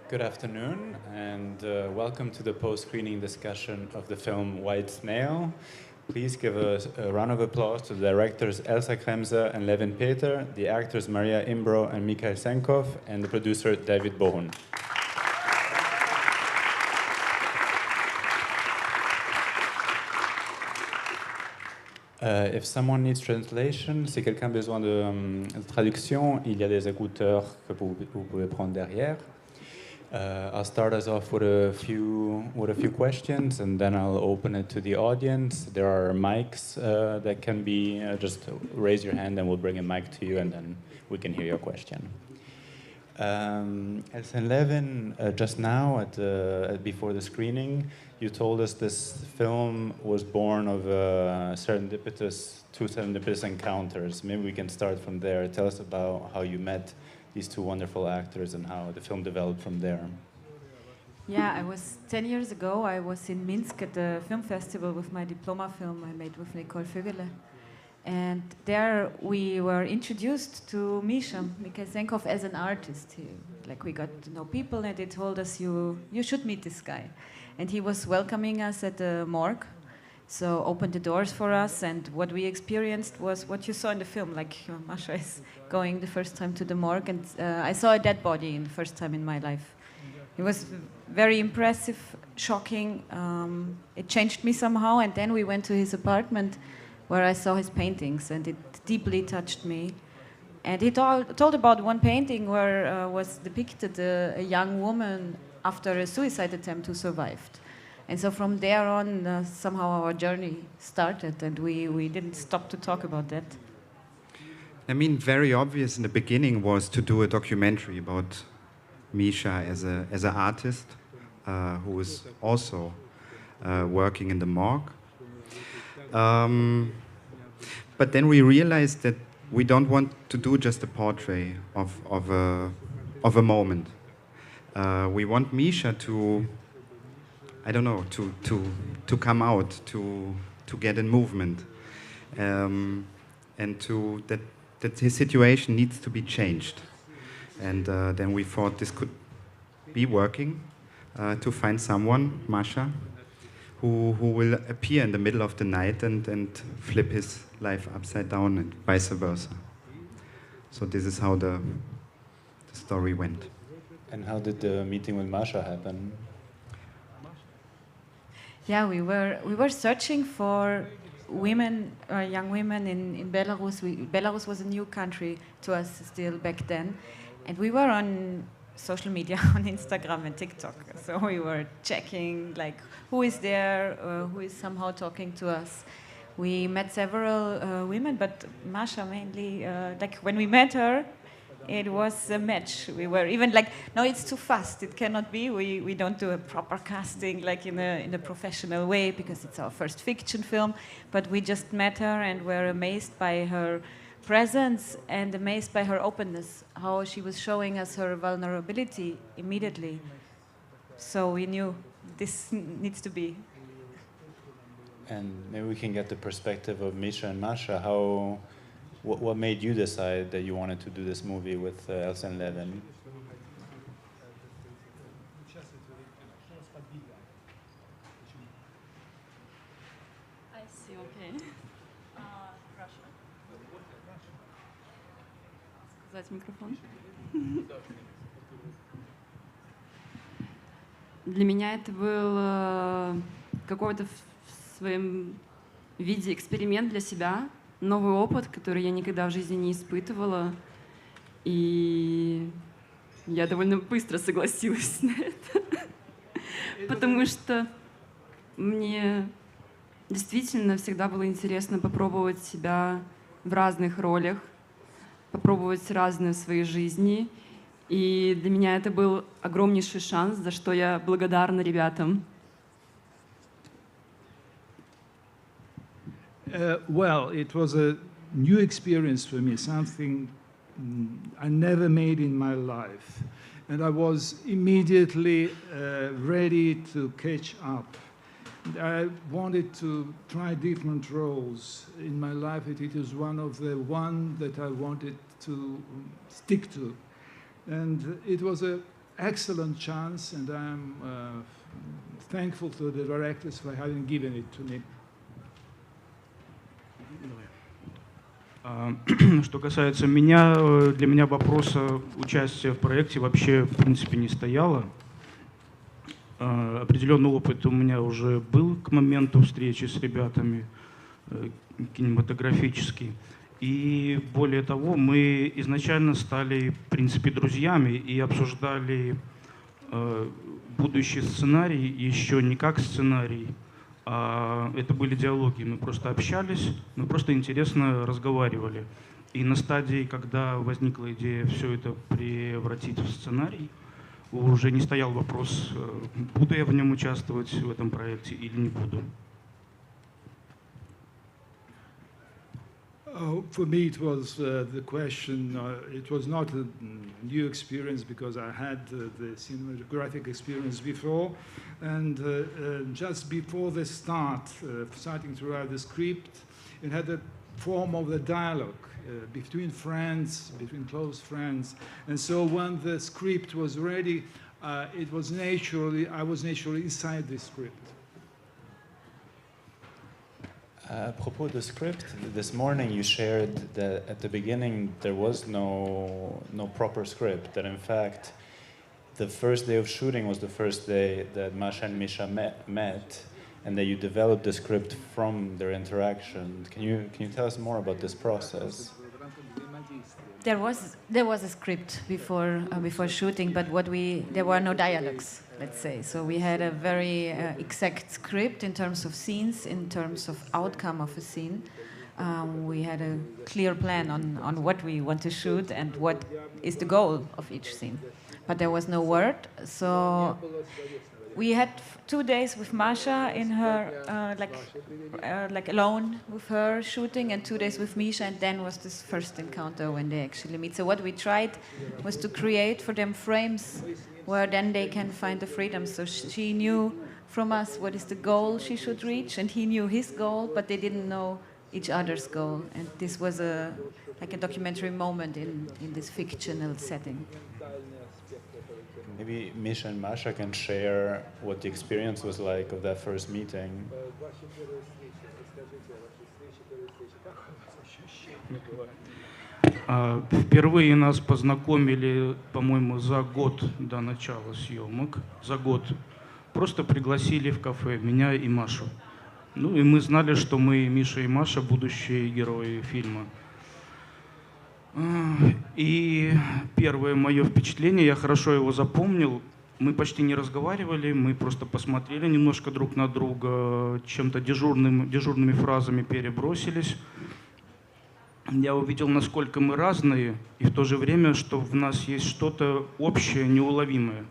Good afternoon, and welcome to the post-screening discussion of the film White Snail. Please give a round of applause to the directors Elsa Kremser and Levin, the actors Maria Imbro and Mikhail Senkov, and the producer David Bohun. If someone needs translation, si quelqu'un a besoin de traduction, il y a des écouteurs que vous pouvez prendre derrière. I'll start us off with a few questions, and then I'll open it to the audience. There are mics that can be just raise your hand, and we'll bring a mic to you, and then we can hear your question. Elsa and Levin, just now before the screening, you told us this film was born of two serendipitous encounters. Maybe we can start from there. Tell us about how you met these two wonderful actors and how the film developed from there. Yeah, 10 years ago, I was in Minsk at the film festival with my diploma film I made with Nicole Vögele. And there we were introduced to Mikhail Senkov, as an artist. We got to know people, and they told us, you should meet this guy. And he was welcoming us at the morgue, so opened the doors for us, and what we experienced was what you saw in the film, Masha is going the first time to the morgue, and I saw a dead body the first time in my life. It was very impressive, shocking, it changed me somehow, and then we went to his apartment where I saw his paintings, and it deeply touched me. And he told about one painting where was depicted a young woman after a suicide attempt who survived. And so from there on, somehow our journey started, and we didn't stop to talk about that. I mean, very obvious in the beginning was to do a documentary about Misha as an artist who was also working in the morgue. But then we realized that we don't want to do just a portrait of a moment. We want Misha to, I don't know, to come out, to get in movement, and that his situation needs to be changed. And then we thought this could be working to find someone, Masha, who will appear in the middle of the night and flip his life upside down and vice versa. So this is how the story went. And how did the meeting with Masha happen? Yeah, we were searching for women, young women in Belarus. Belarus was a new country to us still back then, and we were on social media, on Instagram and TikTok. So we were checking who is there, who is somehow talking to us. We met several women, but Masha mainly. When we met her, it was a match. We were even no, it's too fast. It cannot be. We don't do a proper casting in a professional way because it's our first fiction film. But we just met her and were amazed by her presence and amazed by her openness, how she was showing us her vulnerability immediately. So we knew this needs to be. And maybe we can get the perspective of Misha and Masha. What made you decide that you wanted to do this movie with Elsa and Levin? I see, okay. Russia. Сказать микрофон. Для меня это был какой-то в своем виде эксперимент для себя, новый опыт, который я никогда в жизни не испытывала. И я довольно быстро согласилась на это, потому что мне действительно всегда было интересно попробовать себя в разных ролях, попробовать разные в своей жизни. И для меня это был огромнейший шанс, за что я благодарна ребятам. Well, it was a new experience for me, something I never made in my life. And I was immediately ready to catch up. I wanted to try different roles in my life. It was one of the one that I wanted to stick to. And it was a excellent chance, and I'm thankful to the directors for having given it to me. Что касается меня, для меня вопроса участия в проекте вообще в принципе не стояло. Определенный опыт у меня уже был к моменту встречи с ребятами, кинематографический. И более того, мы изначально стали, в принципе, друзьями и обсуждали будущий сценарий еще не как сценарий, а это были диалоги. Мы просто общались, мы просто интересно разговаривали. И на стадии, когда возникла идея все это превратить в сценарий, уже не стоял вопрос, буду я в нем участвовать в этом проекте или не буду. For me, it was the question, it was not a new experience because I had the cinematographic experience before. And just before the starting to write the script, it had the form of the dialogue between friends, between close friends. And so when the script was ready, I was naturally inside the script. Apropos the script, this morning you shared that at the beginning there was no proper script, that in fact the first day of shooting was the first day that Masha and Misha met, and that you developed the script from their interaction. Can you tell us more about this process? There was a script before shooting, but there were no dialogues, let's say. So we had a very exact script in terms of scenes, in terms of outcome of a scene. We had a clear plan on what we want to shoot and what is the goal of each scene. But there was no word, so we had 2 days with Masha in her, like alone with her shooting, and 2 days with Misha, and then was this first encounter when they actually meet. So what we tried was to create for them frames where then they can find the freedom. So she knew from us what is the goal she should reach, and he knew his goal, but they didn't know each other's goal. And this was like a documentary moment in this fictional setting. Maybe Misha and Masha can share what the experience was like of that first meeting. Впервые нас познакомили, по-моему, за год до начала съемок. За год. Просто пригласили в кафе меня и Машу. Ну и мы знали, что мы, Миша и Маша, будущие герои фильма. И первое мое впечатление, я хорошо его запомнил, мы почти не разговаривали, мы просто посмотрели немножко друг на друга, чем-то дежурными фразами перебросились. Я увидел, насколько мы разные, и в то же время, что в нас есть что-то общее, неуловимое.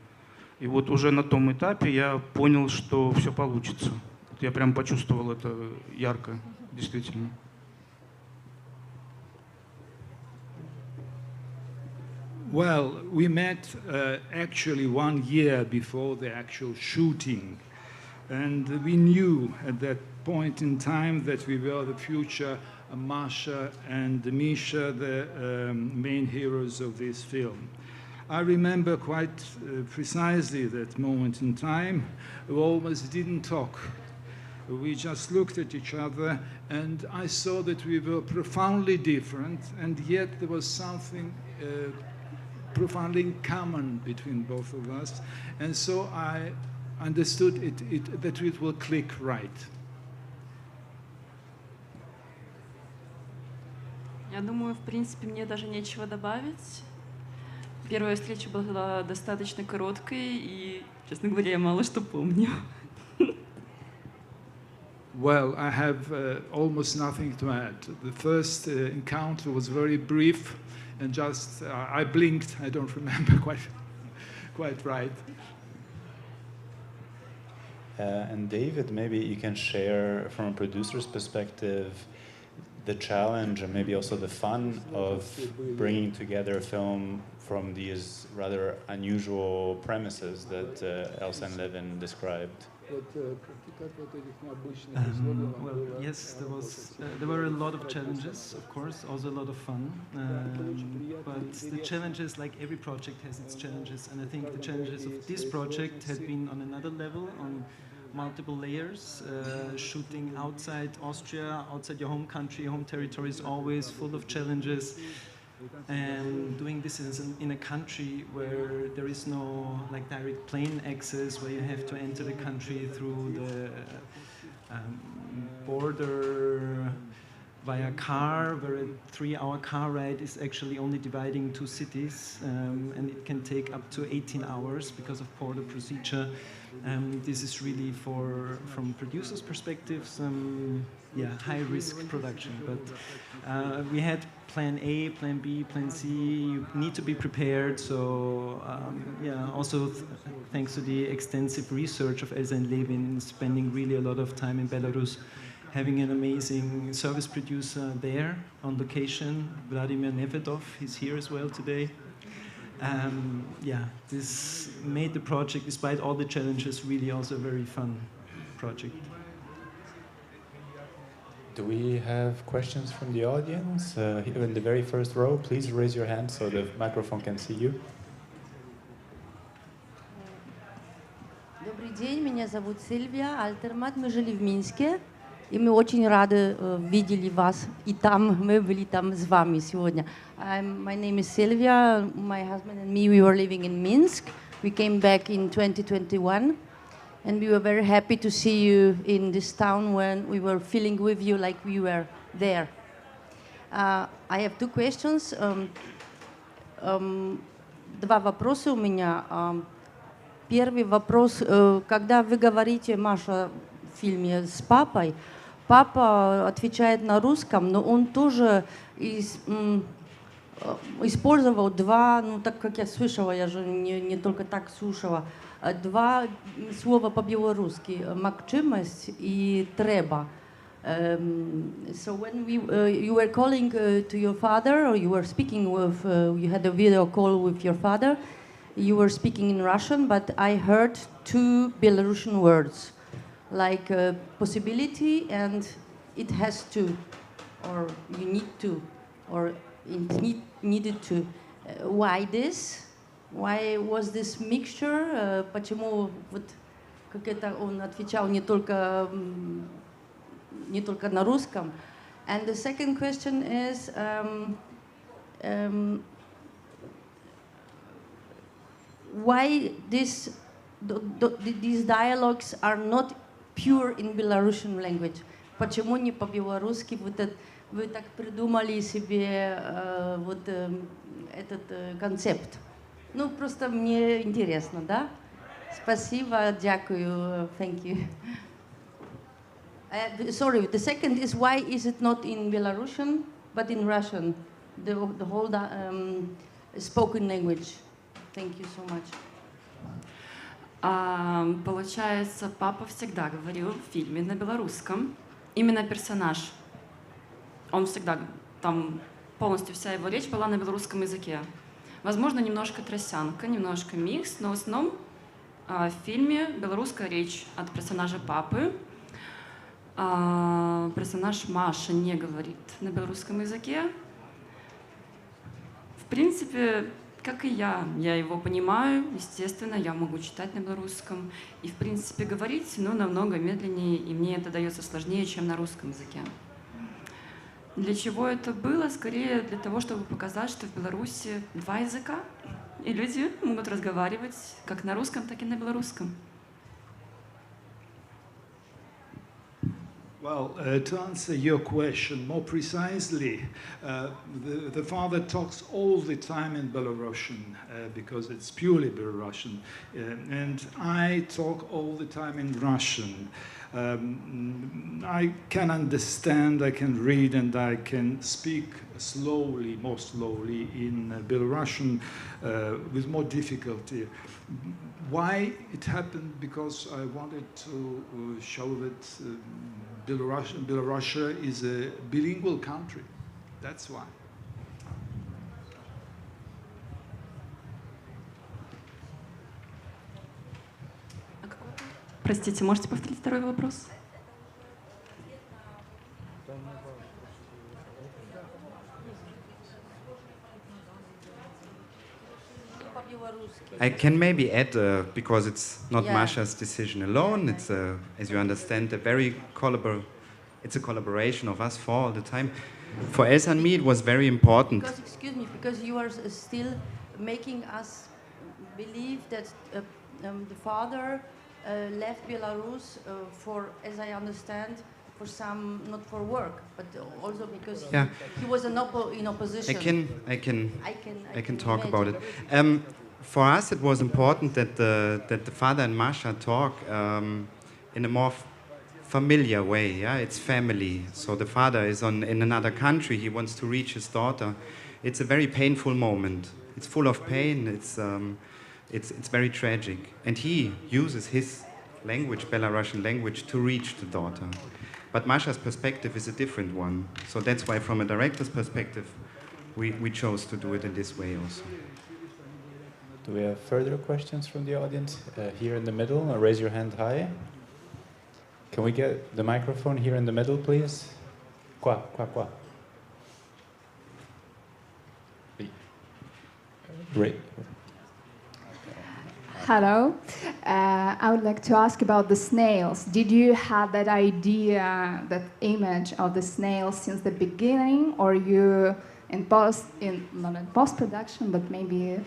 И вот уже на том этапе я понял, что все получится. Я прям почувствовал это ярко, действительно. Well, we met actually 1 year before the actual shooting, and we knew at that point in time that we were the future Masha and Misha, the main heroes of this film. I remember quite precisely that moment in time. We almost didn't talk. We just looked at each other, and I saw that we were profoundly different, and yet there was something profoundly in common between both of us, and so I understood that it will click right. Я думаю, в принципе, мне даже нечего добавить. Первая встреча была достаточно короткой, и, честно говоря, я мало что помню. Well, I have almost nothing to add. The first encounter was very brief, and just I blinked. I don't remember quite right. And David, maybe you can share from a producer's perspective the challenge and maybe also the fun of bringing together a film from these rather unusual premises that Elsa and Levin described. Well, yes, there were a lot of challenges, of course, also a lot of fun. But the challenges, like every project has its challenges, and I think the challenges of this project had been on another level, on multiple layers. Shooting outside Austria, outside your home country, home territory is always full of challenges. And doing this in a country where there is no like direct plane access, where you have to enter the country through the border via car, where a 3-hour car ride is actually only dividing 2 cities, and it can take up to 18 hours because of border procedure. This is really, from producers' perspective, some high-risk production. But we had plan A, plan B, plan C. You need to be prepared. So also thanks to the extensive research of Elsa and Levin, spending really a lot of time in Belarus, having an amazing service producer there on location, Vladimir Nevedov, he's here as well today. This made the project, despite all the challenges, really also a very fun project. Do we have questions from the audience? Here in the very first row, please raise your hand so the microphone can see you. Добрый день, меня зовут Сильвия Альтермат, мы жили в Минске, и мы очень рады видели вас, и там, мы были там с вами сегодня. My name is Sylvia, my husband and me, we were living in Minsk. We came back in 2021, and we were very happy to see you in this town when we were feeling with you like we were there. I have 2 questions. Два вопроса у меня. Первый вопрос, когда вы говорите, Маша, в фильме с папой, папа отвечает на русском, но он тоже использовал 2, ну так как я слышала, я же не только так слушала, 2 слова по-белорусски, макчимость и треба. So when you were calling to your father, or you were speaking with, you had a video call with your father, you were speaking in Russian, but I heard 2 Belarusian words, like possibility and it has to, or you need to, or it needed to. Why this? Why was this mixture? Почему вот как это он отвечал не только на русском? And the second question is, why these dialogues are not pure in Belarusian language? Почему не по-белорусски вы так придумали себе вот этот концепт? Ну, просто мне интересно, да? Спасибо, дякую, thank you. Sorry, the second is, why is it not in Belarusian, but in Russian, the whole spoken language? Thank you so much. Получается, папа всегда говорил в фильме на белорусском. Именно персонаж. Он всегда, там полностью вся его речь была на белорусском языке. Возможно, немножко тросянка, немножко микс, но в основном в фильме белорусская речь от персонажа папы. Персонаж Маша не говорит на белорусском языке. В принципе, как и я его понимаю, естественно, я могу читать на белорусском. И, в принципе, говорить, но намного медленнее, и мне это дается сложнее, чем на русском языке. Для чего это было? Скорее для того, чтобы показать, что в Беларуси 2 языка, и люди могут разговаривать как на русском, так и на белорусском. Well, to answer your question more precisely, the father talks all the time in Belarusian because it's purely Belarusian, and I talk all the time in Russian. I can understand, I can read, and I can speak slowly, more slowly in Belarusian with more difficulty. Why it happened? Because I wanted to show that Belarus is a bilingual country. That's why. Простите, можете повторить второй вопрос? I can maybe add, because it's not Yeah. Masha's decision alone. It's, as you understand, it's a collaboration of us four all the time. For Elsa and me, it was very important. Because, excuse me, because you are still making us believe that the father left Belarus for, as I understand, for some, not for work, but also because he was in opposition. I can talk imagine. about it. For us, it was important that the father and Masha talk in a more familiar way. Yeah, it's family. So the father is in another country. He wants to reach his daughter. It's a very painful moment. It's full of pain. It's very tragic. And he uses his language, Belarusian language, to reach the daughter. But Masha's perspective is a different one. So that's why, from a director's perspective, we chose to do it in this way also. Do we have further questions from the audience? Here in the middle, raise your hand high. Can we get the microphone here in the middle, please? Qua. Great. Hello. I would like to ask about the snails. Did you have that idea, that image of the snails since the beginning, or you not in post-production, but maybe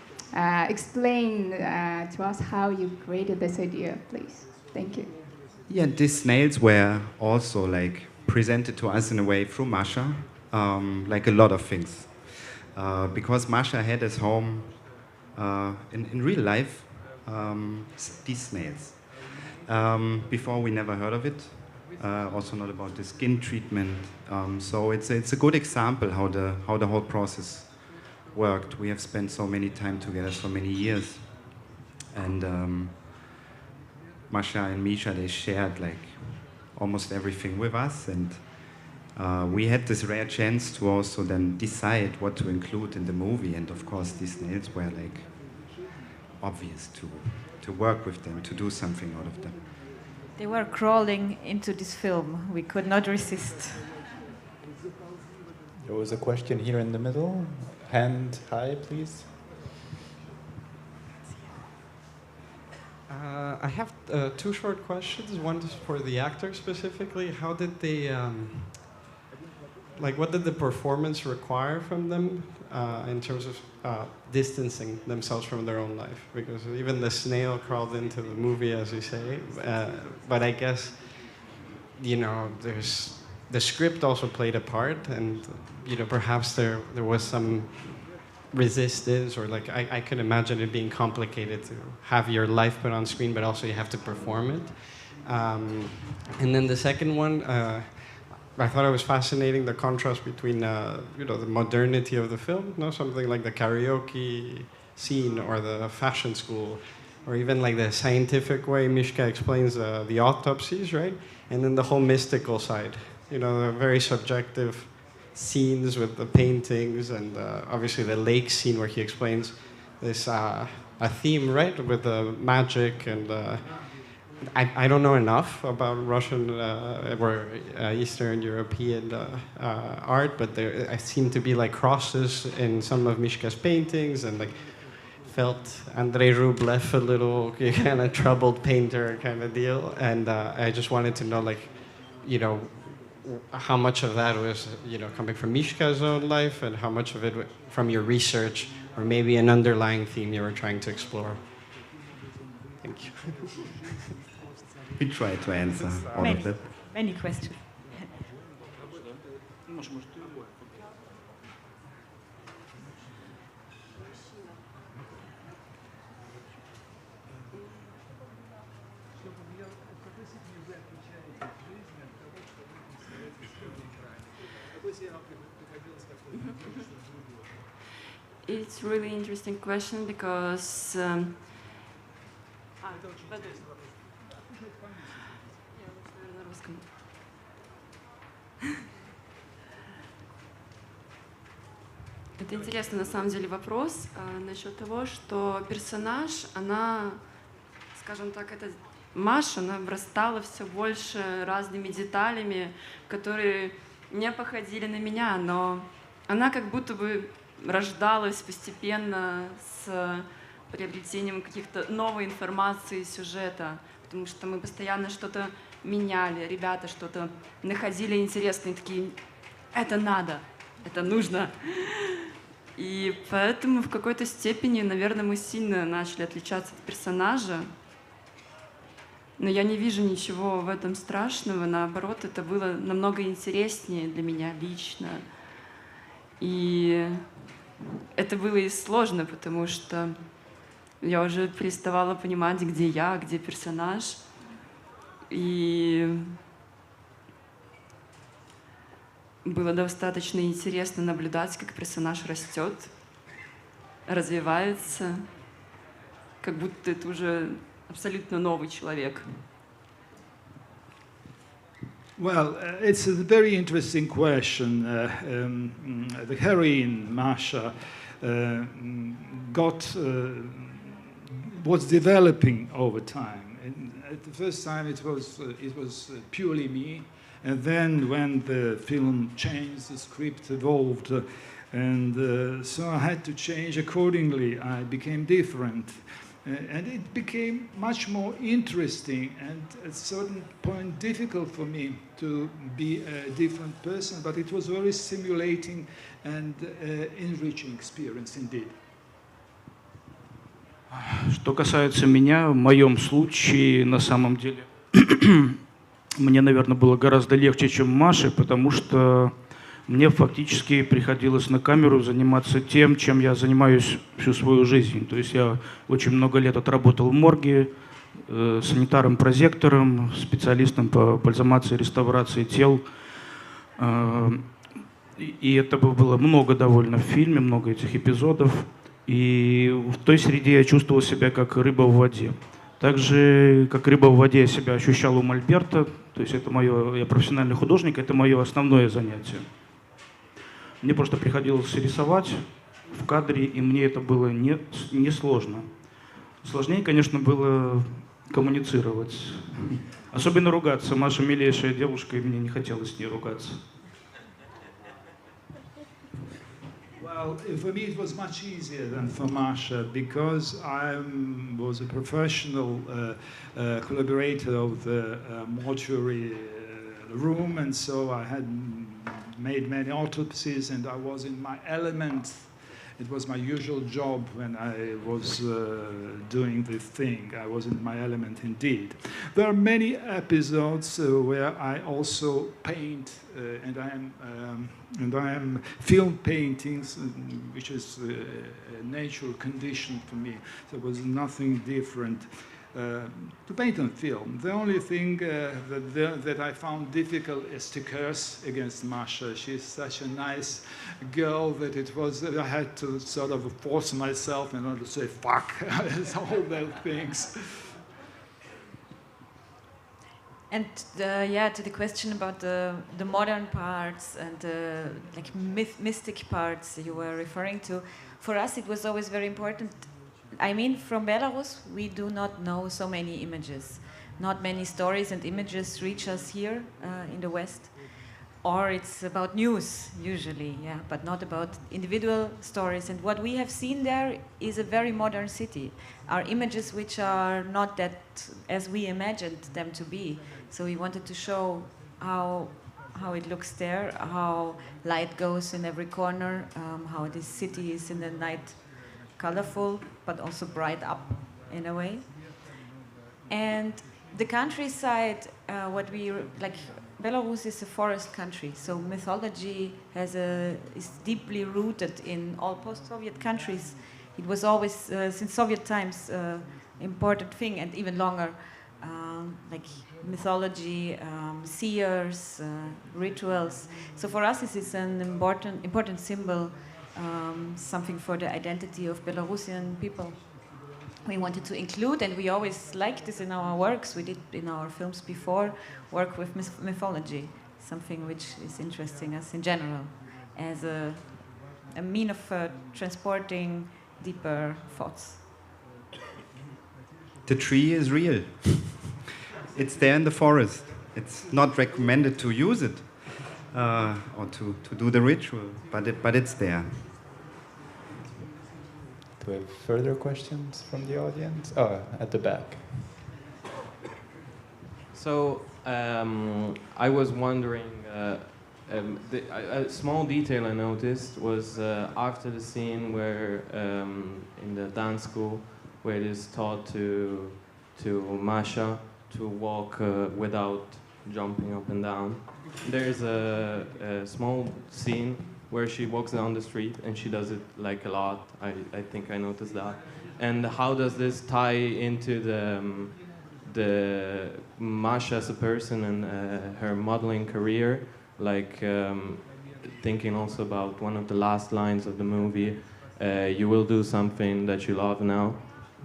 explain to us how you created this idea, please? Thank you. Yeah, these snails were also presented to us in a way through Masha, like a lot of things. Because Masha had as home, in real life, these snails. Before we never heard of it, also not about the skin treatment. So it's a good example how the whole process worked. We have spent so many time together, so many years, and Masha and Misha, they shared almost everything with us, and we had this rare chance to also then decide what to include in the movie. And of course, these snails were obvious to work with them, to do something out of them. They were crawling into this film. We could not resist. There was a question here in the middle. Hand high, please. I have two short questions. One is for the actors specifically. How did they, what did the performance require from them in terms of distancing themselves from their own life? Because even the snail crawled into the movie, as you say. But I guess, there's the script also played a part, and perhaps there was some resistance, or I could imagine it being complicated to have your life put on screen, but also you have to perform it. And then the second one, I thought it was fascinating, the contrast between the modernity of the film, something like the karaoke scene or the fashion school, or even the scientific way Mishka explains the autopsies, right? And then the whole mystical side, the very subjective scenes with the paintings, and obviously the lake scene where he explains this a theme, right, with the magic. And I don't know enough about Russian or Eastern European art, but there seem to be crosses in some of Mishka's paintings, and felt Andrei Rublev a little kind of troubled painter kind of deal. And I just wanted to know how much of that was, coming from Mishka's own life, and how much of it from your research, or maybe an underlying theme you were trying to explore. Thank you. We try to answer all of that. Many questions. It's a really interesting question because это интересный на самом деле вопрос насчет того, что персонаж, она, скажем так, это Маша, она обрастала все больше разными деталями, которые не походили на меня, но она как будто бы рождалась постепенно с приобретением каких-то новой информации, сюжета, потому что мы постоянно что-то меняли, ребята что-то находили интересное, и такие, это надо, это нужно. И поэтому в какой-то степени, наверное, мы сильно начали отличаться от персонажа. Но я не вижу ничего в этом страшного, наоборот, это было намного интереснее для меня лично. И это было и сложно, потому что я уже переставала понимать, где я, где персонаж. И было достаточно интересно наблюдать, как персонаж растет, развивается, как будто это уже абсолютно новый человек. Well, it's a very interesting question. The heroine, Masha, was developing over time. And at the first time, it was purely me. And then when the film changed, the script evolved. And so I had to change accordingly. I became different. And it became much more interesting and at a certain point difficult for me to be a different person, but it was a very stimulating and enriching experience indeed. Что касается меня, в моем случае, на самом деле, мне, наверное, было гораздо легче, чем Маше, потому что мне фактически приходилось на камеру заниматься тем, чем я занимаюсь всю свою жизнь. То есть я очень много лет отработал в морге, санитаром-прозектором, специалистом по бальзамации и реставрации тел. И это было много довольно в фильме, много этих эпизодов. И в той среде я чувствовал себя как рыба в воде. Так же, как рыба в воде, я себя ощущал у мольберта. То есть это я профессиональный художник, это мое основное занятие. Мне просто приходилось рисовать в кадре, и мне это было не сложно. Сложнее, конечно, было коммуницировать. Особенно ругаться. Маша милейшая девушка, и мне не хотелось с ней ругаться. Well, for me it was much easier than for Masha because I was a professional collaborator of the mortuary room, and so I had made many autopsies and I was in my element. It was my usual job when I was doing this thing. I was in my element indeed. There are many episodes where I also paint and I am film paintings, which is a natural condition for me. There was nothing different. To paint on film. The only thing that I found difficult is to curse against Masha. She's such a nice girl that I had to sort of force myself in order to say fuck, all those things. And to the question about the modern parts and like mystic parts you were referring to, for us it was always very important. I mean, from Belarus, we do not know so many images. Not many stories and images reach us here in the West. Or it's about news, usually, yeah, but not about individual stories. And what we have seen there is a very modern city. Our images which are not that as we imagined them to be. So we wanted to show how it looks there, how light goes in every corner, how this city is in the night colorful, but also bright up in a way. And the countryside, Belarus is a forest country, so mythology is deeply rooted in all post-Soviet countries. It was always, since Soviet times, important thing, and even longer, like mythology, seers, rituals. So for us, this is an important symbol. Something for the identity of Belarusian people. We wanted to include, and we always liked this in our works. We did in our films before, work with mythology, something which is interesting us in general, as a mean of transporting deeper thoughts. The tree is real. it's there in the forest. It's not recommended to use it or to do the ritual, but it's there. Do we have further questions from the audience? Oh, at the back. So I was wondering, a small detail I noticed was after the scene where in the dance school where it is taught to Masha to walk without jumping up and down. There's a small scene where she walks down the street and she does it like a lot. I think I noticed that. And how does this tie into the Masha as a person and her modeling career? Like thinking also about one of the last lines of the movie, you will do something that you love now.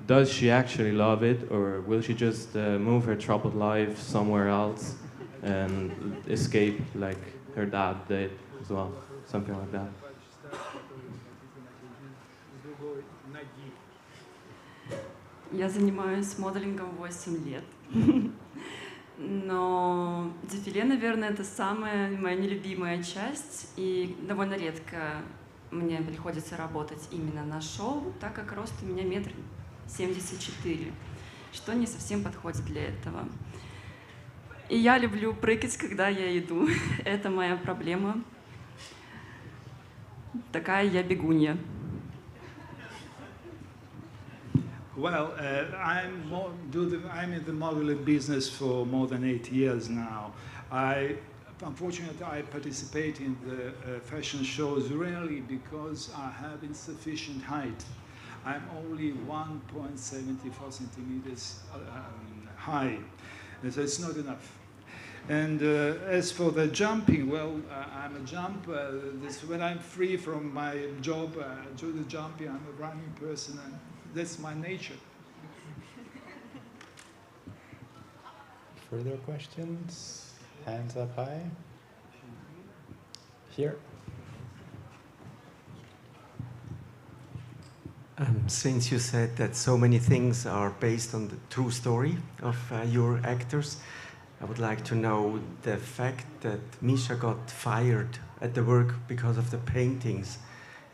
Does she actually love it, or will she just move her troubled life somewhere else and escape like her dad did as well? Something like that. Я занимаюсь моделингом 8 лет. Но дефиле, наверное, это самая моя нелюбимая часть, и довольно редко мне приходится работать именно на шоу, так как рост у меня 1,74 м, что не совсем подходит для этого. И я люблю прыгать, когда я иду. Это моя проблема. Такая я бегунья. Well, I'm in the modeling business for more than 8 years now. Unfortunately, I participate in the fashion shows rarely because I have insufficient height. I'm only 1.74 centimeters high, so it's not enough. And as for the jumping, well, I'm a jumper. When I'm free from my job, I do the jumping. I'm a running person, and that's my nature. Further questions? Hands up high. Here. Since you said that so many things are based on the true story of your actors, I would like to know the fact that Misha got fired at the work because of the paintings.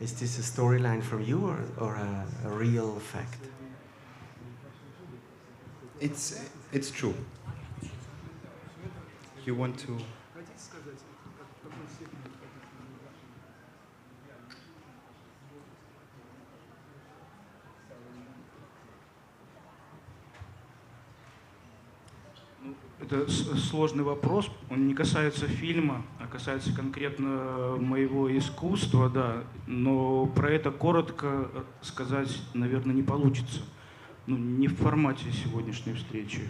Is this a storyline from you or a real fact? It's true. You want to... Это сложный вопрос, он не касается фильма, а касается конкретно моего искусства, да. Но про это коротко сказать, наверное, не получится. Ну, не в формате сегодняшней встречи.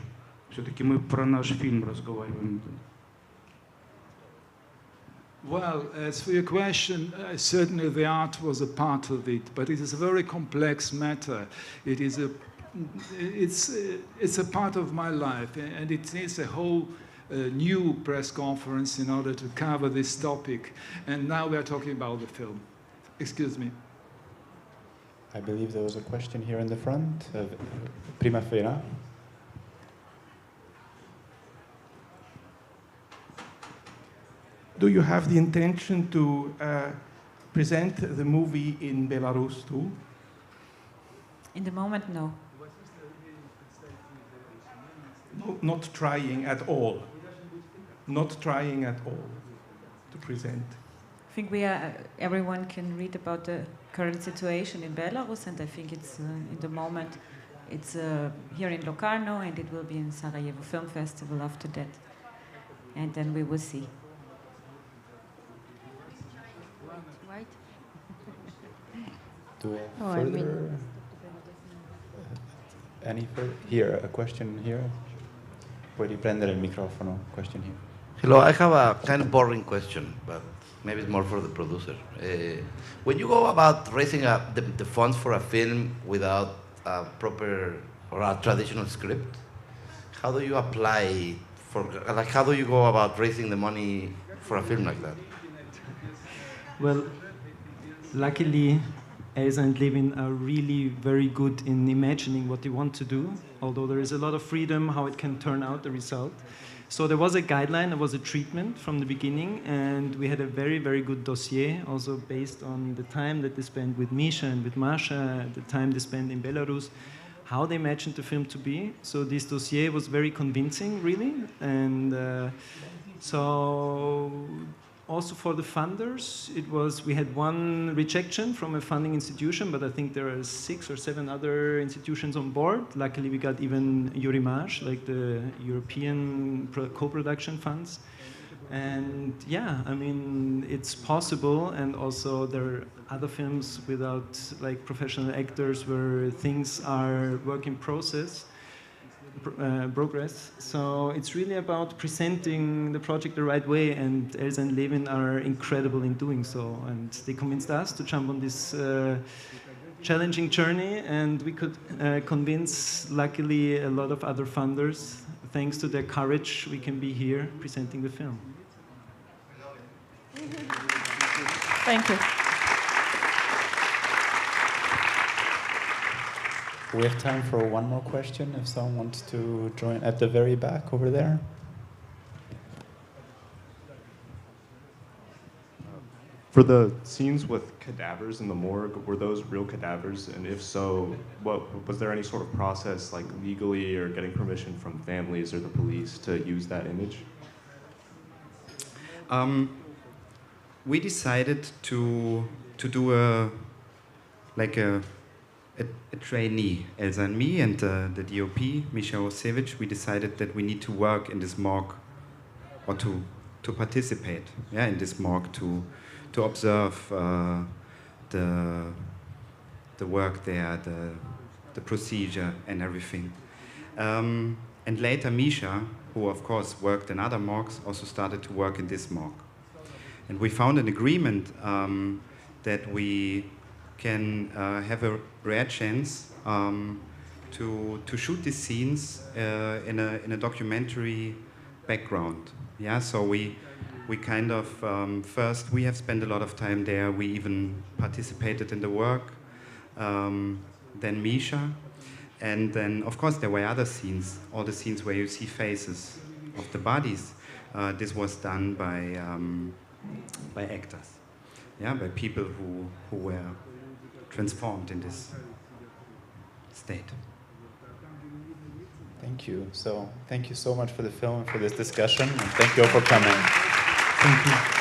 Все-таки мы про наш фильм разговариваем. Well, as for your question, certainly the art was a part of it, but it is a very complex matter. It's a part of my life, and it needs a whole new press conference in order to cover this topic. And now we are talking about the film. Excuse me. I believe there was a question here in the front. Prima fila. Do you have the intention to present the movie in Belarus too? In the moment, no. No, not trying at all. Not trying at all to present. I think everyone can read about the current situation in Belarus, and I think it's in the moment, it's here in Locarno, and it will be in Sarajevo Film Festival after that, and then we will see. Right? Do we have further? Any further? Here, a question here. Puoi riprendere il microfono? Question here. Hello, I have a kind of boring question, but maybe it's more for the producer. When you go about raising the funds for a film without a proper or a traditional script, how do you apply how do you go about raising the money for a film like that? Well, luckily, Elsa and Levin are really very good in imagining what they want to do, although there is a lot of freedom how it can turn out, the result. So there was a guideline, there was a treatment from the beginning, and we had a very, very good dossier, also based on the time that they spent with Misha and with Masha, the time they spent in Belarus, how they imagined the film to be. So this dossier was very convincing, really, and so also for the funders, we had one rejection from a funding institution, but I think there are 6 or 7 other institutions on board. Luckily, we got even Eurimage, like the European co-production funds. And yeah, I mean, it's possible, and also there are other films without like professional actors where things are work in progress. So it's really about presenting the project the right way, and Elsa and Levin are incredible in doing so, and they convinced us to jump on this challenging journey, and we could convince, luckily, a lot of other funders. Thanks to their courage, we can be here presenting the film. Thank you. We have time for one more question, if someone wants to join at the very back over there. For the scenes with cadavers in the morgue, were those real cadavers? And if so, was there any sort of process, like legally or getting permission from families or the police to use that image? We decided to do a trainee, Elsa and me, and the DOP, Misha Osevich. We decided that we need to work in this morgue, or to participate, in this morgue, to observe the work there, the procedure and everything. And later Misha, who of course worked in other morgues, also started to work in this morgue. And we found an agreement that we can have a rare chance to shoot these scenes in a documentary background. Yeah, so we kind of first we have spent a lot of time there. We even participated in the work. Then Misha, and then of course there were other scenes, all the scenes where you see faces of the bodies. This was done by actors, by people who were transformed in this state. Thank you. So thank you so much for the film and for this discussion, and thank you all for coming. Thank you.